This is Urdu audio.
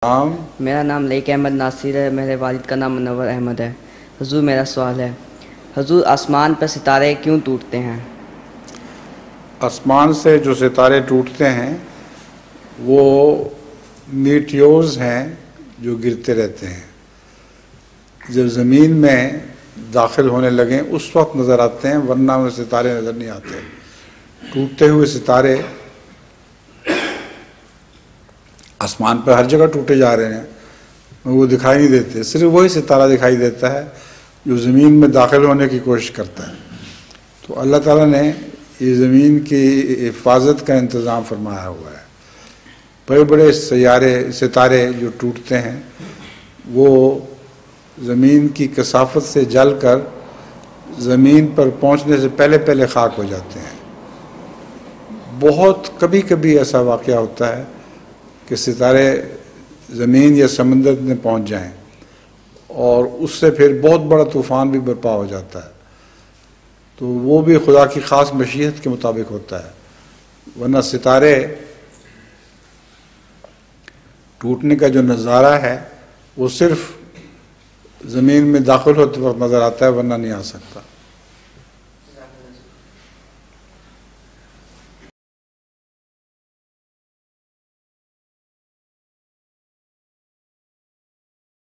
نام میرا نام لئیک احمد ناصر ہے۔ میرے والد کا نام منور احمد ہے۔ حضور میرا سوال ہے، حضور آسمان پر ستارے کیوں ٹوٹتے ہیں؟ آسمان سے جو ستارے ٹوٹتے ہیں وہ میٹیورز ہیں جو گرتے رہتے ہیں، جب زمین میں داخل ہونے لگیں اس وقت نظر آتے ہیں، ورنہ انہیں ستارے نظر نہیں آتے۔ ٹوٹتے ہوئے ستارے آسمان پر ہر جگہ ٹوٹے جا رہے ہیں، وہ دکھائی نہیں دیتے، صرف وہی ستارہ دکھائی دیتا ہے جو زمین میں داخل ہونے کی کوشش کرتا ہے۔ تو اللہ تعالیٰ نے یہ زمین کی حفاظت کا انتظام فرمایا ہوا ہے۔ بڑے بڑے ستارے جو ٹوٹتے ہیں وہ زمین کی کثافت سے جل کر زمین پر پہنچنے سے پہلے خاک ہو جاتے ہیں۔ بہت کبھی کبھی ایسا واقعہ ہوتا ہے کہ ستارے زمین یا سمندر میں پہنچ جائیں اور اس سے پھر بہت بڑا طوفان بھی برپا ہو جاتا ہے، تو وہ بھی خدا کی خاص مشیت کے مطابق ہوتا ہے، ورنہ ستارے ٹوٹنے کا جو نظارہ ہے وہ صرف زمین میں داخل ہوتے وقت نظر آتا ہے، ورنہ نہیں آ سکتا۔